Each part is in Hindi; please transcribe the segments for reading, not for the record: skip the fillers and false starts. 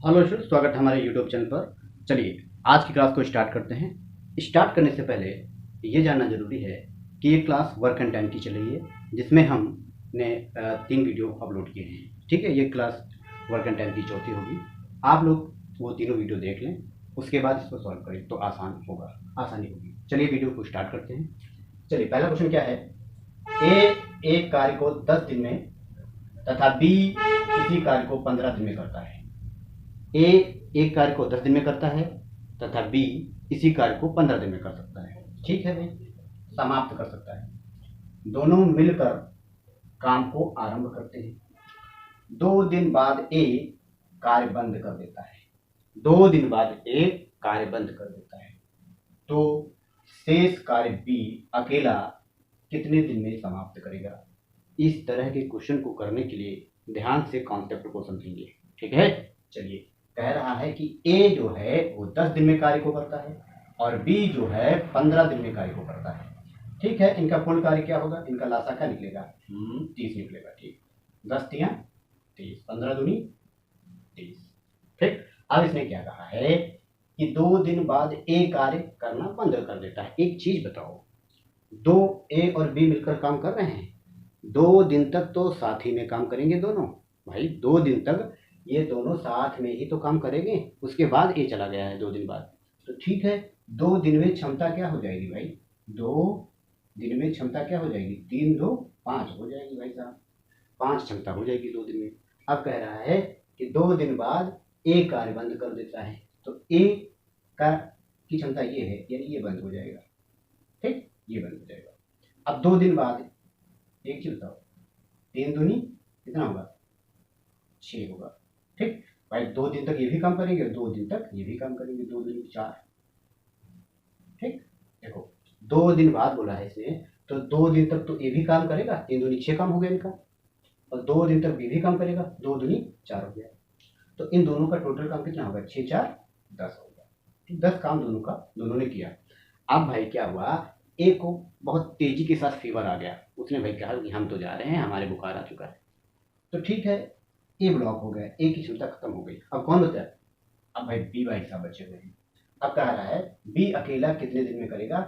हेलो स्टूडेंट, स्वागत है हमारे यूट्यूब चैनल पर। चलिए आज की क्लास को स्टार्ट करते हैं। स्टार्ट करने से पहले ये जानना ज़रूरी है कि ये क्लास वर्क एंड टाइम की चल रही है, जिसमें हमने 3 वीडियो अपलोड किए हैं। ठीक है, ये क्लास वर्क एंड टाइम की चौथी होगी। आप लोग वो तीनों वीडियो देख लें, उसके बाद इसको सॉल्व करें तो आसानी होगी। चलिए वीडियो को स्टार्ट करते हैं। चलिए पहला क्वेश्चन क्या है। ए एक कार्य को 10 दिन में तथा बी इसी कार्य को 15 दिन में करता है। ए एक कार्य को 10 दिन में करता है तथा बी इसी कार्य को 15 दिन में कर सकता है। ठीक है भाई, समाप्त कर सकता है। दोनों मिलकर काम को आरंभ करते हैं। 2 दिन बाद ए कार्य बंद कर देता है। 2 दिन बाद ए कार्य बंद कर देता है, तो शेष कार्य बी अकेला कितने दिन में समाप्त करेगा। इस तरह के क्वेश्चन को करने के लिए ध्यान से कॉन्सेप्ट को समझेंगे। ठीक है, चलिए कह रहा है कि ए जो है वो 10 दिन में कार्य को करता है और बी जो है 15 दिन में कार्य को करता है। ठीक है, इनका कुल कार्य क्या होगा, इनका लासा क्या निकलेगा, 30 निकलेगा। ठीक, 10 तिया 30, 15 दूनी 30। ठीक, अब इसने क्या कहा है कि 2 दिन बाद ए कार्य करना बंद कर देता है। एक चीज बताओ, दो ए और बी मिलकर काम कर रहे हैं, 2 दिन तक तो साथ ही में काम करेंगे दोनों। भाई 2 दिन तक ये दोनों साथ में ही तो काम करेंगे। उसके बाद ए चला गया है 2 दिन बाद, तो ठीक है, 2 दिन में क्षमता क्या हो जाएगी भाई, 2 दिन में क्षमता क्या हो जाएगी, 3 2 5 हो जाएगी भाई साहब, 5 क्षमता हो जाएगी 2 दिन में। अब कह रहा है कि 2 दिन बाद ए कार्य बंद कर देता है, तो ए का की क्षमता ये है, यानी ये बंद हो जाएगा। ठीक, ये बंद हो जाएगा। अब 2 दिन बाद एक चीज बताओ, 3 दूनी कितना होगा, 6 होगा। ठीक भाई, 2 दिन तक ये भी काम करेंगे, 2 दिन तक ये भी काम करेंगे, 2 दूनी 4। ठीक, देखो 2 दिन बाद बोला है इसने, तो 2 दिन तक तो ये भी काम करेगा, 3 दूनी 6 काम हो गया इनका, और 2 दिन तक बी भी काम करेगा, 2 दूनी 4 हो गया। तो इन दोनों का टोटल काम कितना होगा, 6 4 10 होगा। 10 काम दोनों ने किया। अब भाई क्या हुआ, ए को बहुत तेजी के साथ फीवर आ गया। उसने भाई कहा कि हम तो जा रहे हैं, हमारे बुखार आ चुका है। तो ठीक है, ए ब्लॉक हो गया, ए की क्षमता खत्म हो गई। अब कौन बचा है, अब भाई बी भाई साहब बचे हुए हैं। अब कह रहा है बी अकेला कितने दिन में करेगा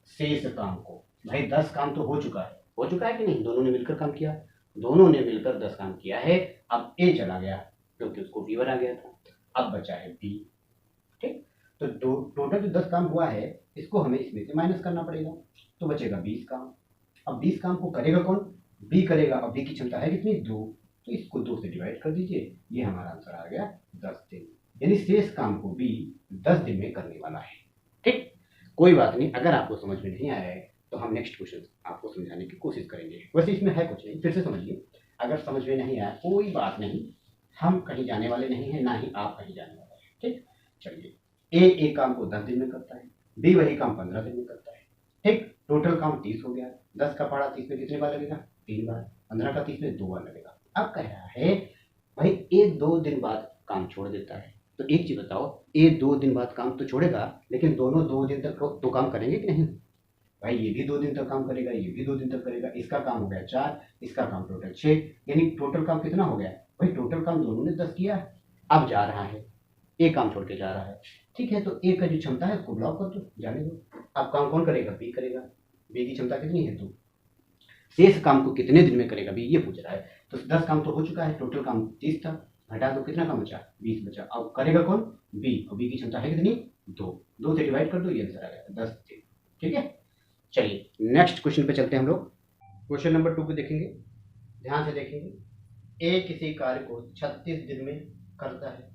शेष काम को। भाई 10 काम तो हो चुका है कि नहीं, दोनों ने मिलकर काम किया, दोनों ने मिलकर 10 काम किया है। अब ए चला गया क्योंकि उसको फीवर आ गया था। अब बचा है बी। ठीक, तो टोटल जो 10 काम हुआ है, इसको हमें इसमें से माइनस करना पड़ेगा, तो बचेगा 20 काम। अब 20 काम को करेगा कौन, बी करेगा। अब बी की क्षमता है कितनी, 2, तो इसको 2 से डिवाइड कर दीजिए, ये हमारा आंसर आ गया 10 दिन। यानी शेष काम को बी 10 दिन में करने वाला है। ठीक, कोई बात नहीं, अगर आपको समझ में नहीं आया है तो हम नेक्स्ट क्वेश्चन आपको समझाने की कोशिश करेंगे। वैसे इसमें है कुछ नहीं, फिर से समझिए। अगर समझ में नहीं आया कोई बात नहीं, हम कहीं जाने वाले नहीं है, ना ही आप कहीं जाने वाले हैं। ठीक, चलिए ए एक काम को 10 दिन में करता है, बी वही काम 15 दिन में करता है। ठीक, टोटल काम 30 हो गया। 10 का पढ़ा 30 में कितने बार लगेगा, 3 बार। 15 का 30 में 2 बार लगेगा। अब कह रहा है भाई ए 2 दिन बाद काम छोड़ देता है, तो एक चीज बताओ, ए 2 दिन बाद काम तो छोड़ेगा, लेकिन दोनों 2 दिन तक तो काम करेंगे कि नहीं। भाई ये भी 2 दिन तक काम करेगा, ये भी 2 दिन तक करेगा। इसका काम हो गया 4, इसका काम टोटल 6, यानी टोटल काम कितना हो गया भाई, टोटल काम दोनों ने 10 किया। अब जा रहा है, ए काम छोड़ के जा रहा है। ठीक है, तो ए का जो क्षमता है उसको ब्लॉक कर दो, जाने दो। अब काम कौन करेगा, बी करेगा। बी की क्षमता कितनी है, 2। शेष काम को कितने दिन में करेगा बी, ये पूछ रहा है। तो 10 काम तो हो चुका है, टोटल काम 30 था, घटा दो कितना काम बचा, 20 बचा। अब करेगा कौन, बी, और बी की क्षमता है कितनी, 2। 2 से डिवाइड कर दो, ये आंसर आ गया 10 दिन। ठीक है, चलिए नेक्स्ट क्वेश्चन पे चलते हैं हम लोग। क्वेश्चन नंबर 2 को देखेंगे, ध्यान से देखेंगे। ए किसी कार्य को 36 दिन में करता है,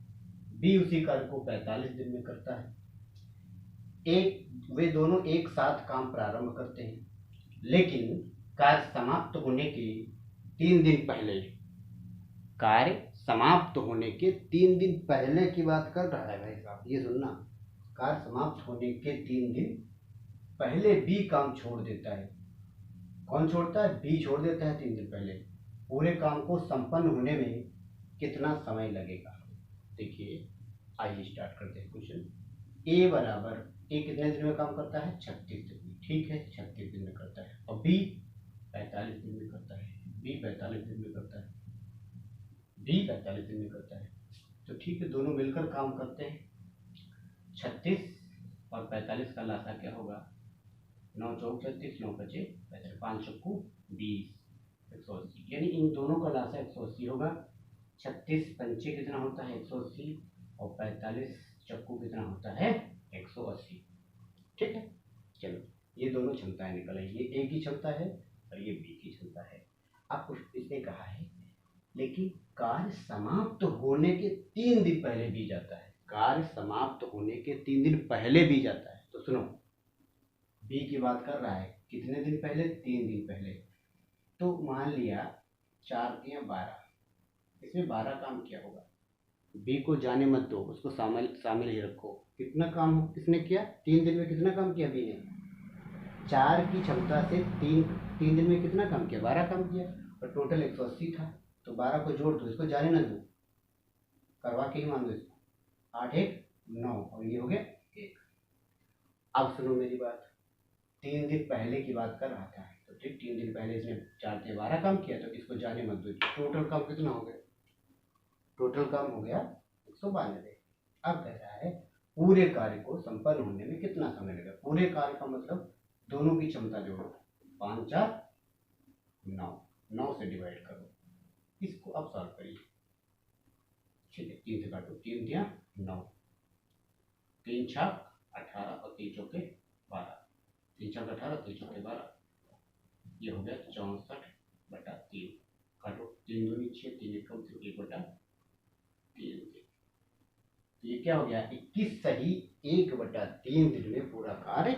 बी उसी कार्य को 45 दिन में करता है। वे दोनों एक साथ काम प्रारंभ करते हैं, लेकिन कार्य समाप्त होने के 3 दिन पहले, कार्य समाप्त होने के 3 दिन पहले की बात कर रहा है भाई साहब, ये सुनना। कार्य समाप्त होने के 3 दिन पहले बी काम छोड़ देता है। कौन छोड़ता है, बी छोड़ देता है 3 दिन पहले। पूरे काम को संपन्न होने में कितना समय लगेगा। देखिए आइए स्टार्ट करते हैं क्वेश्चन। ए बराबर, ए कितने दिन में काम करता है, 36 दिन में। ठीक है, 36 दिन में करता है। और बी 45 दिन में करता है, बी 45 दिन में करता है, बी 45 दिन में करता है। तो ठीक है, दोनों मिलकर काम करते हैं। 36 और 45 का लासा क्या होगा? 9 चौक 36, 9 पचे 65, 5 चक्कू 20, 180, यानी इन दोनों का लासा 180 होगा। 36 पंचे कितना होता है? 180, और 45 चक्कू कितना होता है? 180। ठीक है, चलो ये दोनों क्षमताएं निकल आई, ये ए की क्षमता है और ये बी की क्षमता है। अब कुछ इसने कहा है, लेकिन कार्य समाप्त होने के 3 दिन पहले भी जाता है। कार्य समाप्त होने के 3 दिन पहले भी जाता है। तो सुनो, बी की बात कर रहा है, कितने दिन पहले? 3 दिन पहले। तो मान लिया 4 या 12, इसमें 12 काम किया होगा। बी को जाने मत दो, उसको शामिल ही रखो। कितना काम किसने किया? 3 दिन में कितना काम किया बी ने? 4 की क्षमता से 3 दिन में कितना काम किया? 12 काम किया, और टोटल 180 था। तो 12 को जोड़ दो, इसको जाने ना दो, करवा के ही मान दो इसको। 8 1 9, और ये हो गया 1। अब सुनो मेरी बात, 3 दिन पहले की बात कर रहा था, तो ठीक 3 दिन पहले इसने 4 से 12 काम किया, तो इसको जाने मत दो। टोटल काम कितना हो गया? टोटल काम हो गया 192। अब कह रहा है पूरे कार्य को संपन्न होने में कितना समय लगेगा? पूरे कार्य का मतलब दोनों की क्षमता जोड़ो, 5 4 9, 9 से डिवाइड करो, इसको अब सॉल्व करिए। ठीक है, 3 से काटो, 3 दिया 9, 3 छक 18 और 3 चौके 12, 3 छक 18, 3 चौके 12, ये हो गया 64/3। काटो, 3 दूनी 6, 3 एकम 1/3। तो ये क्या हो गया? 21 सही 1/3 दिन में पूरा कार्य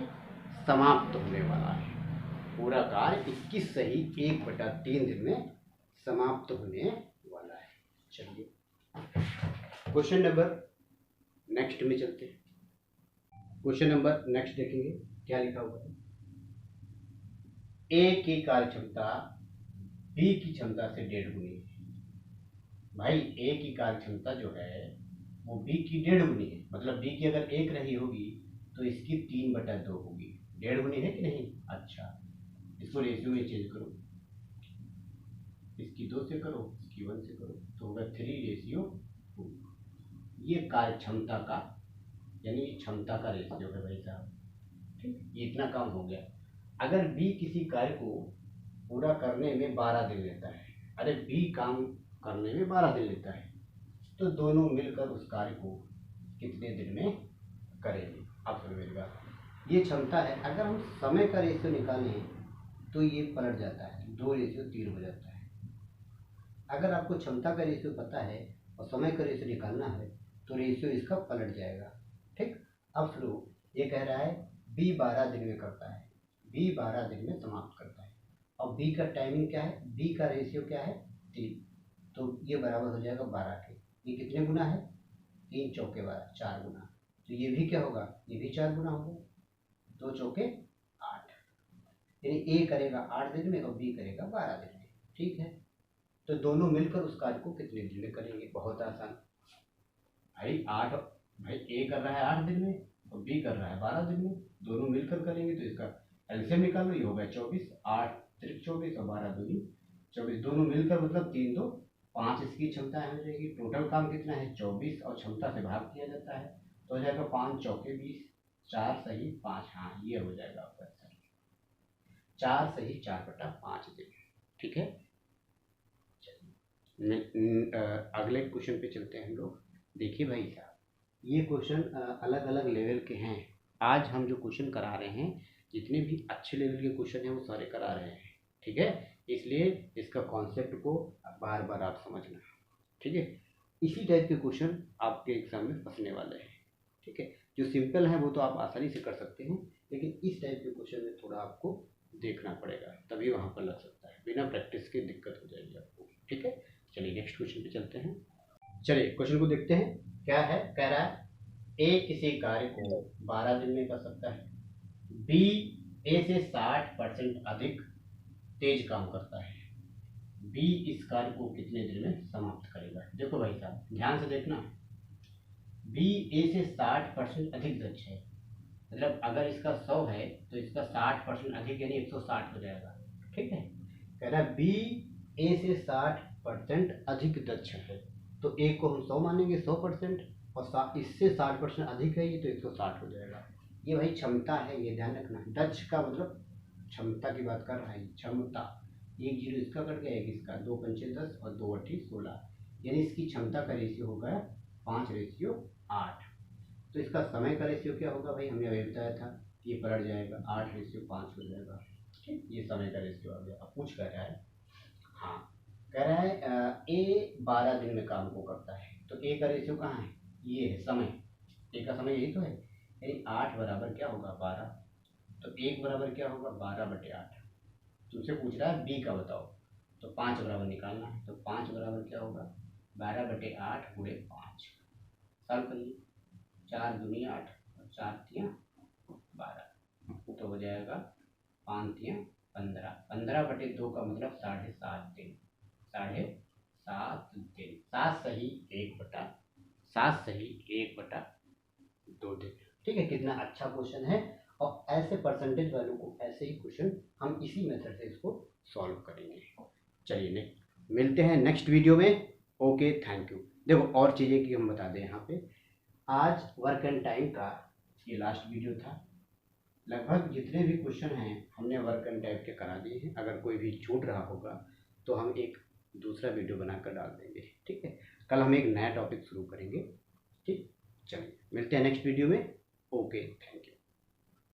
समाप्त होने वाला है। पूरा कार्य 21 सही 1/3 दिन में समाप्त होने वाला है। चलिए क्वेश्चन नंबर नेक्स्ट में चलते हैं। क्वेश्चन नंबर नेक्स्ट देखेंगे क्या लिखा हुआ है। ए की कार्य क्षमता बी की क्षमता से 1.5 गुनी है। भाई ए की कार्य क्षमता जो है वो बी की 1.5 गुनी है, मतलब बी की अगर 1 रही होगी तो इसकी 3/2 होगी। 1.5 गुनी है कि नहीं? अच्छा, इसको रेशियो में चेंज करो, इसकी 2 से करो, इसकी 1 से करो, तो होगा 3:2। ये कार्य क्षमता का, यानी क्षमता का रेशियो है भाई साहब। ठीक, ये इतना काम हो गया। अगर बी किसी कार्य को पूरा करने में 12 दिन लेता है, अरे बी काम करने में 12 दिन लेता है, तो दोनों मिलकर उस कार्य को कितने दिन में करेंगे? अब सुनो मेरी बात, ये क्षमता है। अगर हम समय का रेशियो निकालें तो ये पलट जाता है, 2:3 हो जाता है। अगर आपको क्षमता का रेशियो पता है और समय का रेशियो निकालना है तो रेशियो इसका पलट जाएगा। ठीक, अब सुनो, ये कह रहा है बी 12 दिन में करता है, बी 12 दिन में समाप्त करता है, और बी का टाइमिंग क्या है? बी का रेशियो क्या है? 3, तो ये बराबर हो जाएगा 12 के। ये कितने गुना है? 3 चौके 12, 4 गुना। तो ये भी क्या होगा? ये भी 4 गुना होगा, 2 चौके 8, यानी ए करेगा 8 दिन में और बी करेगा 12 दिन में। ठीक है, तो दोनों मिलकर उस कार्य को कितने दिन में करेंगे? बहुत आसान भाई, 8, भाई ए कर रहा है 8 दिन में और बी कर रहा है 12 दिन में, दोनों मिलकर करेंगे तो इसका एलसीएम निकालो, ये होगा 24, 8 त्रिक 24 और 12 दूनी 24, दोनों मिलकर मतलब 3 2 5 इसकी क्षमता हो जाएगी। टोटल काम कितना है? 24, और क्षमता से भाग किया जाता है तो हो जाएगा 5 चौके 20, 4 सही 5, हाँ ये हो जाएगा आपका आंसर, 4 सही 4/5 दिन। ठीक है, अगले क्वेश्चन पे चलते हैं हम लोग। देखिए भाई साहब, ये क्वेश्चन अलग अलग लेवल के हैं। आज हम जो क्वेश्चन करा रहे हैं, जितने भी अच्छे लेवल के क्वेश्चन हैं वो सारे करा रहे हैं। ठीक है, इसलिए इसका कॉन्सेप्ट को बार बार आप समझना। ठीक है, इसी टाइप के क्वेश्चन आपके एग्जाम में फंसने वाले हैं। ठीक है, जो सिंपल है वो तो आप आसानी से कर सकते हैं, लेकिन इस टाइप के क्वेश्चन में थोड़ा आपको देखना पड़ेगा, तभी वहाँ पर लग सकता है। बिना प्रैक्टिस के दिक्कत हो जाएगी आपको। ठीक है, चलिए नेक्स्ट क्वेश्चन पे चलते हैं। चलिए क्वेश्चन को देखते हैं क्या है। कह रहा है ए किसी कार्य को 12 दिन में कर सकता है, बी ए से 60% अधिक तेज काम करता है, बी इस कार्य को कितने दिन में समाप्त करेगा? देखो भाई साहब ध्यान से देखना, बी ए से 60% अधिक दक्ष है, मतलब अगर इसका 100 है तो इसका 60% अधिक यानी 160 हो जाएगा। ठीक है, कह रहा है बी ए से 60% अधिक दक्ष है, तो एक को हम 100 मानेंगे 100%, और इससे 60% अधिक है ये तो 160 हो जाएगा। ये भाई क्षमता है, ये ध्यान रखना। दक्ष का मतलब क्षमता की बात कर रहा है, क्षमता। एक जीरो इसका कट गया, एक इसका, 2 पंचे 10 और 2 अट्ठी 16, यानी इसकी क्षमता का रेशियो होगा 5:8। तो इसका समय का रेशियो क्या होगा भाई, हमने अभी बताया था, ये पलट जाएगा 8:5 हो जाएगा। ठीक, ये समय का रेशियो आ गया। अब पूछ कर रहा है, हाँ कह रहा है ए 12 दिन में काम को करता है, तो ए का रेशियो कहाँ है, ये है समय, ए का समय यही तो है, यानी 8 बराबर क्या होगा 12, तो 1 बराबर क्या होगा 12/8। तुमसे पूछ रहा है बी का बताओ, तो 5 बराबर निकालना है, तो 5 बराबर क्या होगा 12/8 गुणे 5, साल करिए, 4 दूनी 8 और 4 तियाँ 12, तो हो जाएगा 5 तियाँ 15, 15/2 का मतलब 7.5 दिन, 7.5 दिन, 7 दिन। ठीक है, कितना अच्छा क्वेश्चन है। और ऐसे परसेंटेज वालों को ऐसे ही क्वेश्चन हम इसी मेथड से इसको सॉल्व करेंगे। चलिए मिलते हैं नेक्स्ट वीडियो में। Okay, thank you. देखो और चीज़ें कि हम बता दें यहाँ पे, आज वर्क एंड टाइम का ये लास्ट वीडियो था। लगभग जितने भी क्वेश्चन हैं हमने वर्क एंड टाइम के करा दिए हैं। अगर कोई भी छूट रहा होगा तो हम एक दूसरा वीडियो बनाकर डाल देंगे। ठीक है, कल हम एक नया टॉपिक शुरू करेंगे। ठीक, चलिए मिलते हैं नेक्स्ट वीडियो में। Okay, thank you.